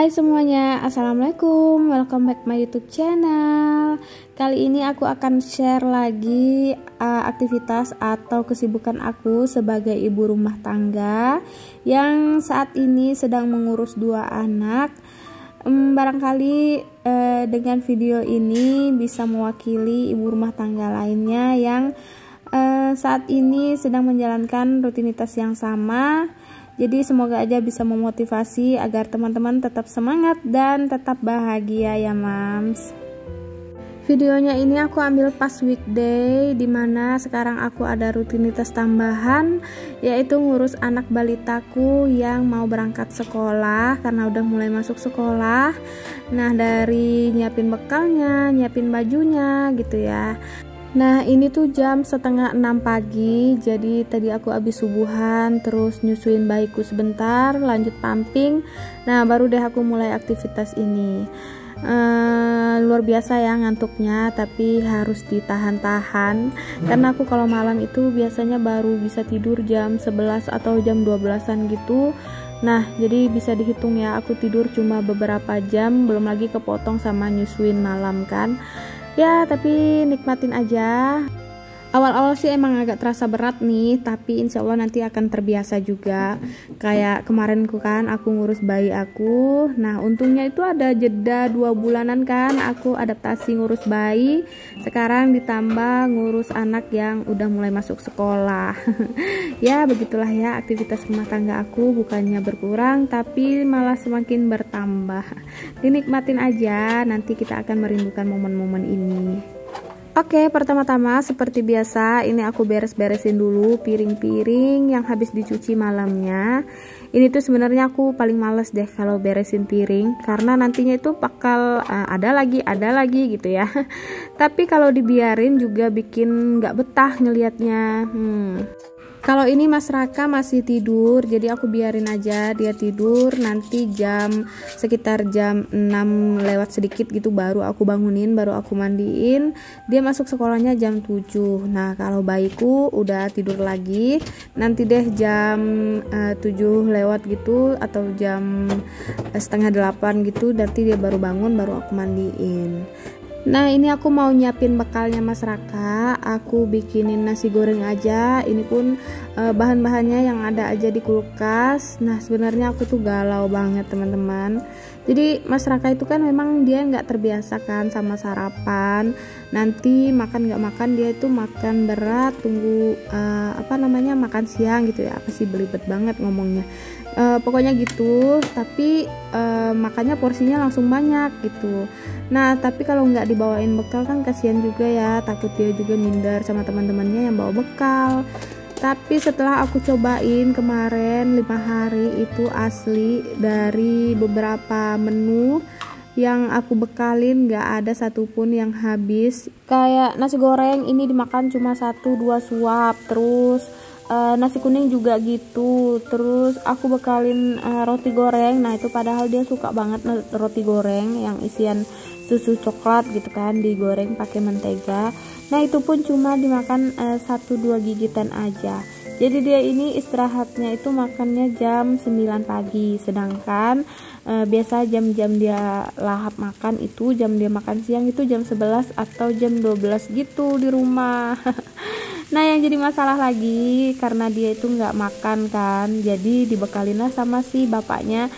Hai semuanya, assalamualaikum, welcome back my YouTube channel. Kali ini aku akan share lagi aktivitas atau kesibukan aku sebagai ibu rumah tangga yang saat ini sedang mengurus 2 anak. Barangkali dengan video ini bisa mewakili ibu rumah tangga lainnya yang saat ini sedang menjalankan rutinitas yang sama. Jadi semoga aja bisa memotivasi agar teman-teman tetap semangat dan tetap bahagia ya mams. Videonya ini aku ambil pas weekday, dimana sekarang aku ada rutinitas tambahan, yaitu ngurus anak balitaku yang mau berangkat sekolah karena udah mulai masuk sekolah. Nah, dari nyiapin bekalnya, nyiapin bajunya gitu ya. Nah, ini tuh jam 5:30 pagi. Jadi tadi aku habis subuhan, terus nyusuin bayiku sebentar, lanjut pumping. Nah, baru deh aku mulai aktivitas ini. Luar biasa ya ngantuknya, tapi harus ditahan-tahan. Karena aku kalau malam itu biasanya baru bisa tidur jam 11 atau jam 12-an gitu. Nah, jadi bisa dihitung ya, aku tidur cuma beberapa jam, belum lagi kepotong sama nyusuin malam kan. Ya, tapi nikmatin aja. Awal-awal sih emang agak terasa berat nih, tapi insya Allah nanti akan terbiasa juga. Kayak kemarin aku ngurus bayi aku. Nah, untungnya itu ada jeda 2 bulanan kan, aku adaptasi ngurus bayi. Sekarang ditambah ngurus anak yang udah mulai masuk sekolah. Ya, begitulah ya aktivitas rumah tangga aku, bukannya berkurang, tapi malah semakin bertambah. Dinikmatin aja, nanti kita akan merindukan momen-momen ini. Oke, pertama-tama seperti biasa ini aku beres-beresin dulu piring-piring yang habis dicuci malamnya. Ini tuh sebenarnya aku paling males deh kalau beresin piring, karena nantinya itu bakal ada lagi gitu ya. Tapi kalau dibiarin juga bikin nggak betah ngelihatnya. Kalau ini Mas Raka masih tidur, jadi aku biarin aja dia tidur. Nanti sekitar jam 6 lewat sedikit gitu baru aku bangunin, baru aku mandiin. Dia masuk sekolahnya jam 7. Nah, kalau bayiku udah tidur lagi, nanti deh jam 7 lewat gitu atau jam setengah 8 gitu, nanti dia baru bangun, baru aku mandiin. Nah, ini aku mau nyiapin bekalnya Mas Raka. Aku bikinin nasi goreng aja. Ini pun bahan-bahannya yang ada aja di kulkas. Nah, sebenarnya aku tuh galau banget teman-teman. Jadi Mas Raka itu kan memang dia nggak terbiasa kan sama sarapan. Nanti makan nggak makan, dia itu makan berat, tunggu makan siang gitu ya. Apa sih, belibet banget ngomongnya. Pokoknya gitu, tapi makannya porsinya langsung banyak gitu. Nah, tapi kalau nggak dibawain bekal kan kasihan juga ya, takut dia juga minder sama teman-temannya yang bawa bekal. Tapi setelah aku cobain kemarin 5 hari itu asli, dari beberapa menu yang aku bekalin nggak ada satupun yang habis. Kayak nasi goreng ini dimakan cuma 1-2 suap, terus nasi kuning juga gitu. Terus aku bekalin roti goreng. Nah, itu padahal dia suka banget roti goreng yang isian susu coklat gitu kan, digoreng pakai mentega. Nah, itu pun cuma dimakan 1-2 gigitan aja. Jadi dia ini istirahatnya itu makannya jam 9 pagi, sedangkan biasa jam-jam dia lahap makan itu, jam dia makan siang itu jam 11 atau jam 12 gitu di rumah. Nah, yang jadi masalah lagi karena dia itu nggak makan kan, jadi dibekalinlah sama si bapaknya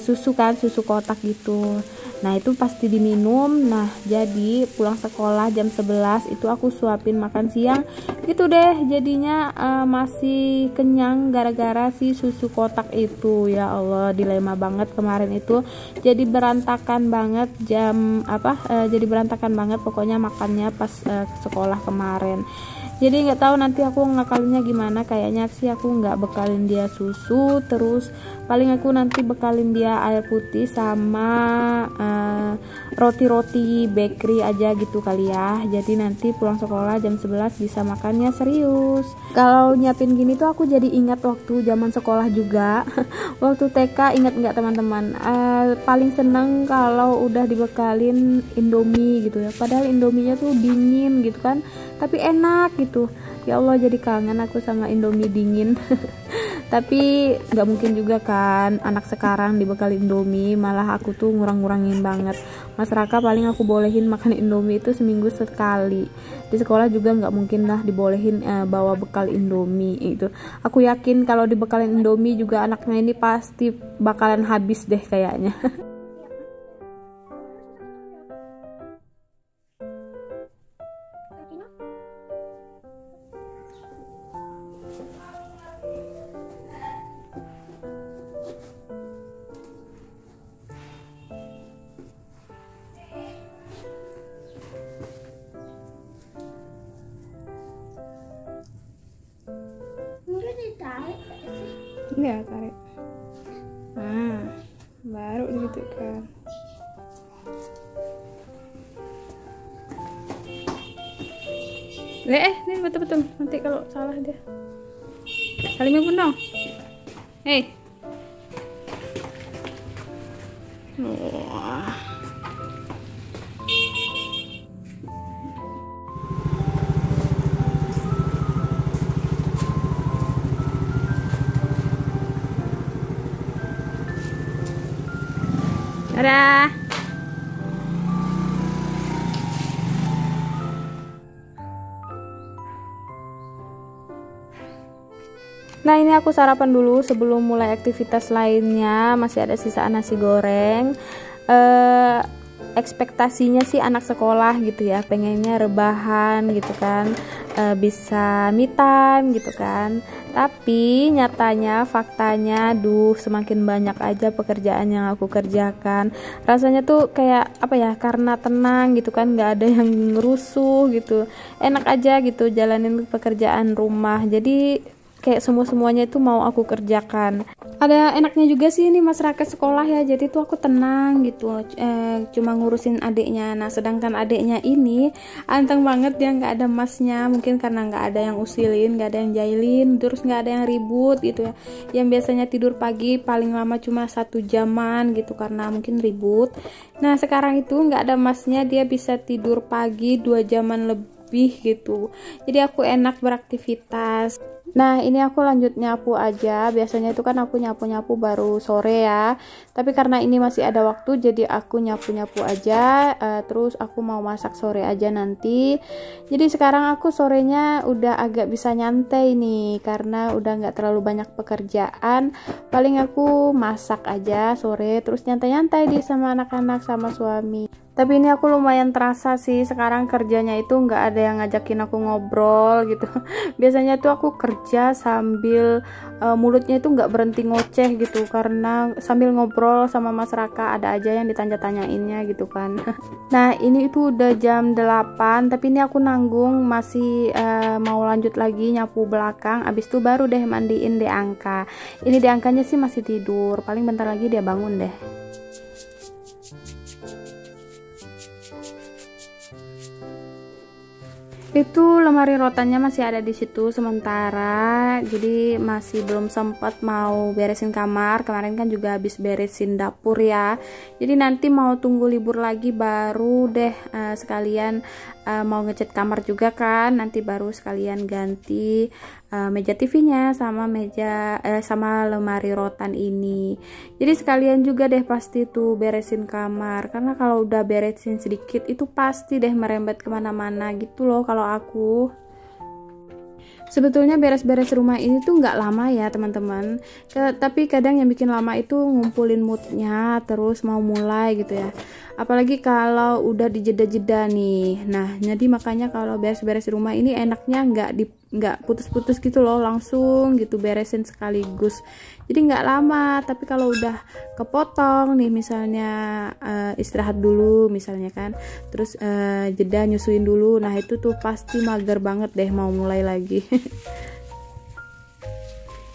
susu kan, susu kotak gitu. Nah, itu pasti diminum. Nah, jadi pulang sekolah jam 11 itu aku suapin makan siang gitu deh, jadinya masih kenyang gara-gara si susu kotak itu. Ya Allah, dilema banget kemarin itu, jadi berantakan banget jadi berantakan banget pokoknya makannya pas sekolah kemarin. Jadi nggak tahu nanti aku ngakalinnya gimana. Kayaknya sih aku nggak bekalin dia susu, terus paling aku nanti bekalin dia air putih sama roti-roti bakery aja gitu kali ya. Jadi nanti pulang sekolah jam 11 bisa makannya serius. Kalau nyiapin gini tuh aku jadi ingat waktu zaman sekolah juga. Waktu TK, ingat nggak teman-teman? Paling seneng kalau udah dibekalin Indomie gitu ya. Padahal Indominya tuh dingin gitu kan, tapi enak gitu. Ya Allah, jadi kangen aku sama Indomie dingin. Tapi nggak mungkin juga kan anak sekarang dibekali Indomie, malah aku tuh ngurang-ngurangin banget. Mas Raka paling aku bolehin makan Indomie itu seminggu sekali. Di sekolah juga nggak mungkin lah dibolehin bawa bekal Indomie itu. Aku yakin kalau dibekalin Indomie juga anaknya ini pasti bakalan habis deh kayaknya. Ya tarik, nah baru gitu kan. Ini betul-betul nanti kalau salah dia saling pun dong. Wah. Dadah. Nah, ini aku sarapan dulu sebelum mulai aktivitas lainnya. Masih ada sisaan nasi goreng. Ekspektasinya sih anak sekolah gitu ya, pengennya rebahan gitu kan, bisa me time gitu kan. Tapi nyatanya, faktanya, semakin banyak aja pekerjaan yang aku kerjakan. Rasanya tuh kayak apa ya, karena tenang gitu kan, nggak ada yang rusuh gitu, enak aja gitu jalanin pekerjaan rumah. Jadi kayak semuanya itu mau aku kerjakan. Ada enaknya juga sih ini masyarakat sekolah ya, jadi tuh aku tenang gitu, cuma ngurusin adiknya. Nah sedangkan adiknya ini anteng banget, dia nggak ada masnya, mungkin karena nggak ada yang usilin, nggak ada yang jahilin, terus nggak ada yang ribut gitu ya. Yang biasanya tidur pagi paling lama cuma 1 jaman gitu karena mungkin ribut. Nah sekarang itu nggak ada masnya, dia bisa tidur pagi 2 jaman lebih gitu, jadi aku enak beraktivitas. Nah ini aku lanjut nyapu aja. Biasanya itu kan aku nyapu-nyapu baru sore ya, tapi karena ini masih ada waktu jadi aku nyapu-nyapu aja. Terus aku mau masak sore aja nanti. Jadi sekarang aku sorenya udah agak bisa nyantai nih, karena udah nggak terlalu banyak pekerjaan. Paling aku masak aja sore, terus nyantai-nyantai di sama anak-anak sama suami. Tapi ini aku lumayan terasa sih sekarang kerjanya itu nggak ada yang ngajakin aku ngobrol gitu. Biasanya tuh aku kerja sambil mulutnya itu nggak berhenti ngoceh gitu, karena sambil ngobrol sama Mas Raka ada aja yang ditanya-tanyainnya gitu kan. Nah ini itu udah jam 8, tapi ini aku nanggung masih mau lanjut lagi nyapu belakang. Abis itu baru deh mandiin Deangka. Ini Deangkanya sih masih tidur, paling bentar lagi dia bangun deh. Itu lemari rotannya masih ada di situ sementara, jadi masih belum sempat mau beresin kamar. Kemarin kan juga habis beresin dapur ya, jadi nanti mau tunggu libur lagi baru deh sekalian mau ngecat kamar juga kan, nanti baru sekalian ganti meja TV-nya sama sama lemari rotan ini. Jadi sekalian juga deh pasti tuh beresin kamar, karena kalau udah beresin sedikit itu pasti deh merembet kemana-mana gitu loh kalau aku. Sebetulnya beres-beres rumah ini tuh nggak lama ya teman-teman, tapi kadang yang bikin lama itu ngumpulin moodnya, terus mau mulai gitu ya. Apalagi kalau udah dijeda-jeda nih. Nah jadi makanya kalau beres-beres rumah ini enaknya nggak putus-putus gitu loh, langsung gitu beresin sekaligus. Jadi nggak lama. Tapi kalau udah kepotong nih, misalnya istirahat dulu misalnya kan, terus jeda nyusuin dulu, nah itu tuh pasti mager banget deh mau mulai lagi.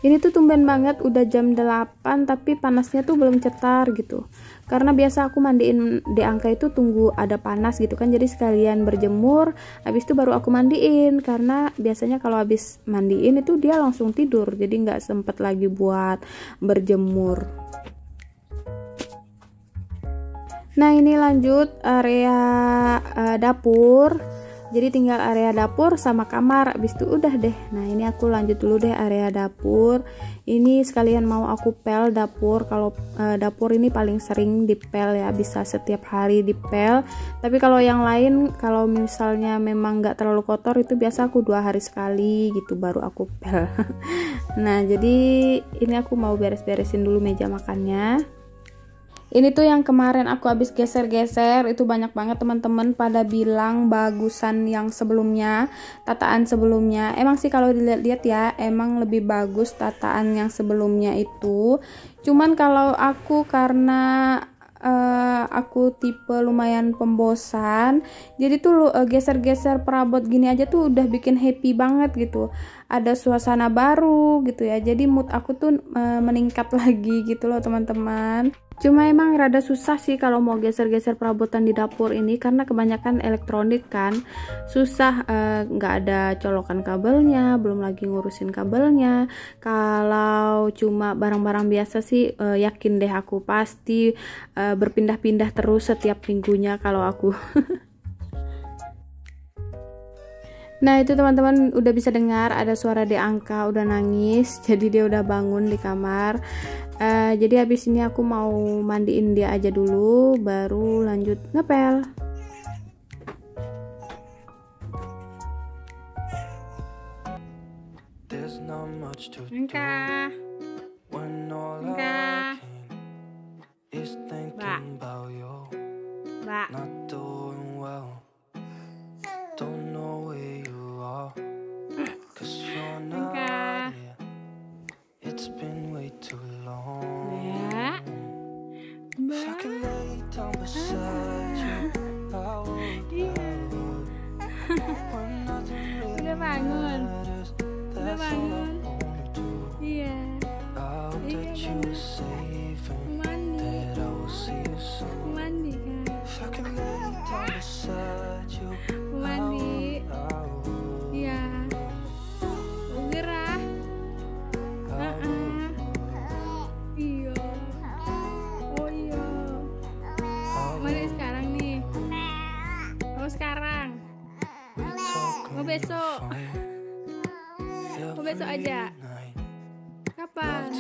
Ini tuh tumben banget udah jam 8 tapi panasnya tuh belum cetar gitu. Karena biasa aku mandiin Deangka itu tunggu ada panas gitu kan, jadi sekalian berjemur, habis itu baru aku mandiin. Karena biasanya kalau habis mandiin itu dia langsung tidur, jadi nggak sempet lagi buat berjemur. Nah ini lanjut area dapur. Jadi tinggal area dapur sama kamar, habis itu udah deh. Nah ini aku lanjut dulu deh area dapur. Ini sekalian mau aku pel dapur. Kalau dapur ini paling sering dipel ya, bisa setiap hari dipel. Tapi kalau yang lain, kalau misalnya memang nggak terlalu kotor, itu biasa aku 2 hari sekali gitu baru aku pel. Nah jadi ini aku mau beres-beresin dulu meja makannya. Ini tuh yang kemarin aku habis geser-geser, itu banyak banget teman-teman pada bilang bagusan yang sebelumnya, tataan sebelumnya. Emang sih kalau dilihat-lihat ya, emang lebih bagus tataan yang sebelumnya itu. Cuman kalau aku karena aku tipe lumayan pembosan, jadi tuh geser-geser perabot gini aja tuh udah bikin happy banget gitu. Ada suasana baru gitu ya, jadi mood aku tuh meningkat lagi gitu loh teman-teman. Cuma emang rada susah sih kalau mau geser-geser perabotan di dapur ini, karena kebanyakan elektronik kan, susah, nggak ada colokan kabelnya, belum lagi ngurusin kabelnya. Kalau cuma barang-barang biasa sih yakin deh aku pasti berpindah-pindah terus setiap minggunya kalau aku. Nah itu teman-teman udah bisa dengar ada suara Deangka udah nangis, jadi dia udah bangun di kamar. Jadi habis ini aku mau mandiin dia aja dulu, baru lanjut ngepel. Angka, Mbak, Don't know where you are, 'cause you're not Angka. here. It's been way too long. Mbak, If I can lay down beside you, I would. When nothing really Udah bangun. matters, Udah that's all I bangun. wanna do. Iya. I hope that you are safe and that I will see you soon. Mandi kan? If I can lay down beside you, Mandi. I would. Iya. Gerah. Iya. Oh iya. Mandi sekarang nih. Oh sekarang. Mau besok. Mau besok aja. Kapan?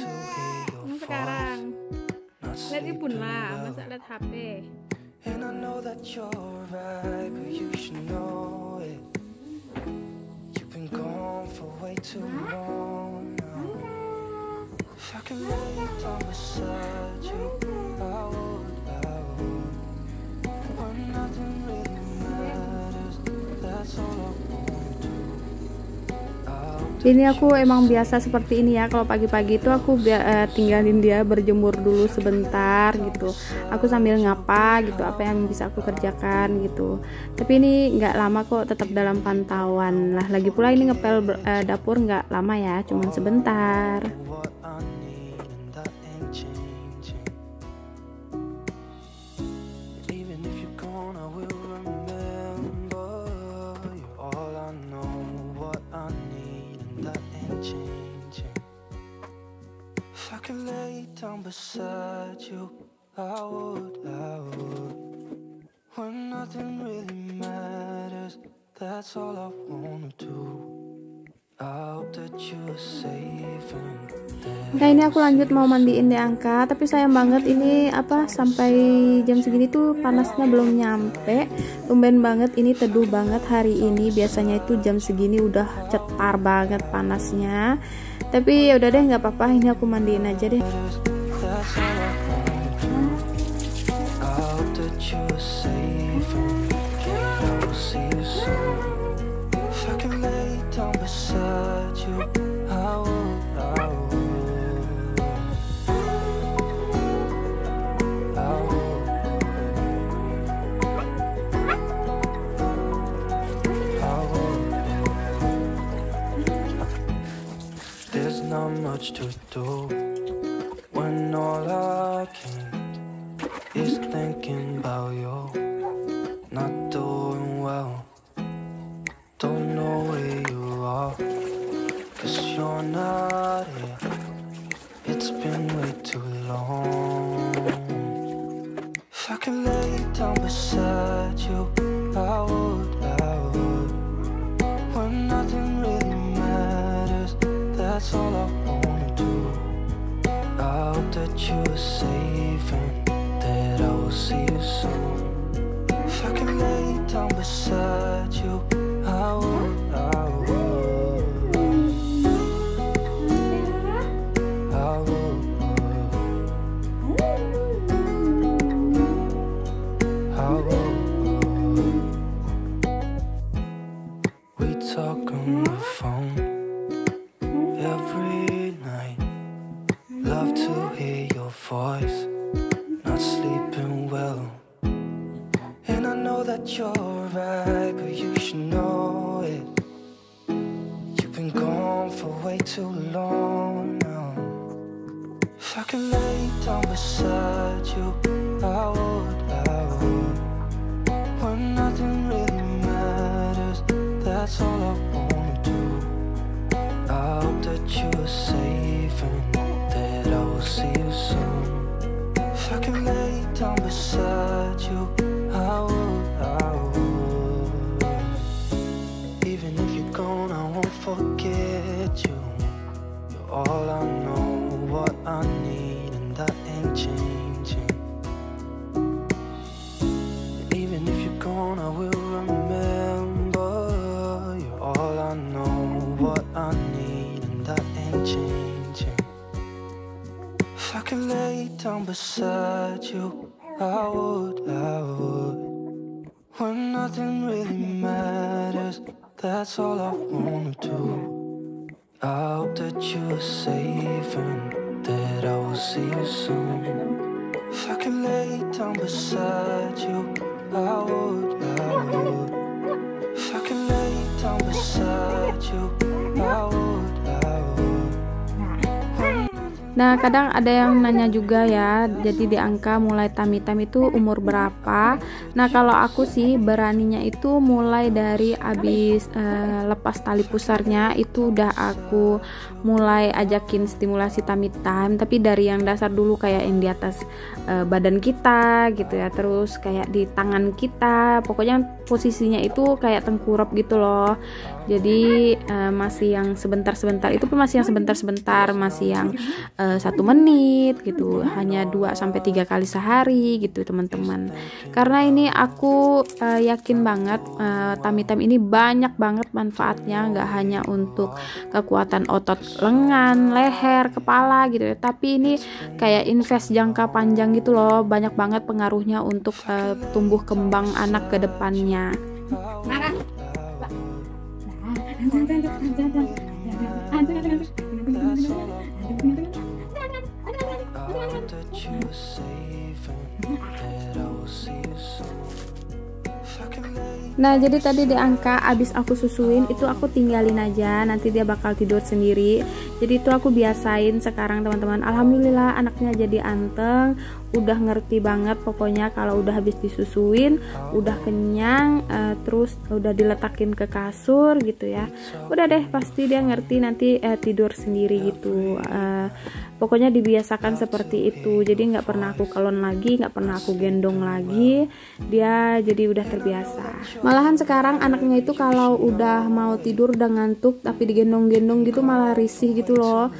Mau sekarang. Lihat ibu lah, masa lihat HP. And I know that you're right, but you should know it. You've been gone for way too long now. If I can lay down beside you, I would. When nothing really matters, that's all I wanna do. Ini aku emang biasa seperti ini ya, kalau pagi-pagi itu aku tinggalin dia berjemur dulu sebentar gitu. Aku sambil ngapa gitu, apa yang bisa aku kerjakan gitu. Tapi ini nggak lama kok, tetap dalam pantauan lah. Lagi pula ini ngepel dapur nggak lama ya, cuman sebentar. Beside you, I would. When nothing really matters, that's all I wanna do. I hope that you're safe and Nah ini aku lanjut mau mandiin Deangka, tapi sayang banget ini sampai jam segini tuh panasnya belum nyampe. Tumben banget ini teduh banget hari ini, biasanya itu jam segini udah cetar banget panasnya. Tapi ya udah deh, nggak apa-apa, ini aku mandiin aja deh. that's all I wanna do. I hope that you're safe and that I will see you soon. If I can lay down beside you, I would. There's not much to do when all I can is thinking about you. Not doing well, don't know where you are, 'cause you're not here. It's been way too long. If I could lay down beside you, I would. that's all I wanna do. I hope that you are safe and that I will see you soon. If I can lay down beside you, I would, I would, I would, I would. We talk on the phone every night. Love to hear your voice. Not sleeping well. And I know that you're right, but you should know it. You've been gone for way too long now. If I could lay down beside you, I would, I would. When nothing really matters, that's all I wanna do. I hope that you are safe and that I will see you soon. If I can lay down beside you, I would, I would. Even if you're gone, I won't forget you. You're all I know, what I need, and that ain't changing. And even if you're gone, I will remember. You're all I know, what I need, and that ain't changing. If I could lay down beside you, I would, I would. When nothing really matters, that's all I wanna do. I hope that you are safe and that I will see you soon. If I could lay down beside you, I would, I would. If I could lay down beside you, I would, I would. Nah, kadang ada yang nanya juga ya, jadi di angka mulai tummy-time itu umur berapa? Nah, kalau aku sih beraninya itu mulai dari abis lepas tali pusarnya, itu udah aku mulai ajakin stimulasi tummy-time, tapi dari yang dasar dulu kayak yang di atas badan kita gitu ya, terus kayak di tangan kita, pokoknya posisinya itu kayak tengkurap gitu loh. Jadi masih yang sebentar-sebentar, itu pun masih yang sebentar-sebentar, masih yang 1 menit gitu, hanya 2-3 kali sehari gitu teman-teman. Karena ini aku yakin banget tummy-time ini banyak banget manfaatnya, nggak hanya untuk kekuatan otot lengan, leher, kepala gitu ya, tapi ini kayak invest jangka panjang gitu loh, banyak banget pengaruhnya untuk tumbuh kembang anak ke depannya. Nah, jadi tadi di angka abis aku susuin itu aku tinggalin aja, nanti dia bakal tidur sendiri. Jadi itu aku biasain sekarang teman-teman. Alhamdulillah anaknya jadi anteng, udah ngerti banget pokoknya kalau udah habis disusuin, udah kenyang, terus udah diletakin ke kasur gitu ya. Udah deh pasti dia ngerti nanti tidur sendiri gitu. Pokoknya dibiasakan seperti itu. Jadi nggak pernah aku kelon lagi, nggak pernah aku gendong lagi. Dia jadi udah terbiasa. Malahan sekarang anaknya itu kalau udah mau tidur udah ngantuk tapi digendong-gendong gitu malah risih gitu loh.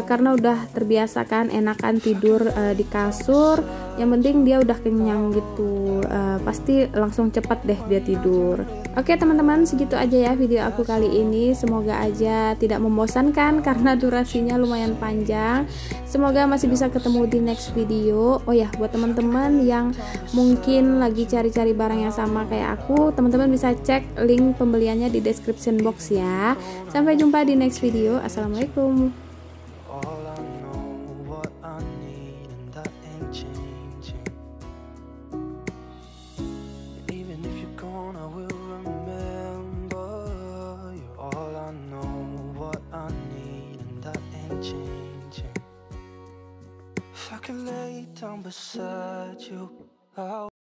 Karena udah terbiasa kan enakan tidur di kasur. Yang penting dia udah kenyang gitu. Pasti langsung cepat deh dia tidur. Oke teman-teman, segitu aja ya video aku kali ini. Semoga aja tidak membosankan karena durasinya lumayan panjang. Semoga masih bisa ketemu di next video. Oh ya, buat teman-teman yang mungkin lagi cari-cari barang yang sama kayak aku, teman-teman bisa cek link pembeliannya di description box ya. Sampai jumpa di next video. Assalamualaikum. If I can lay down beside you,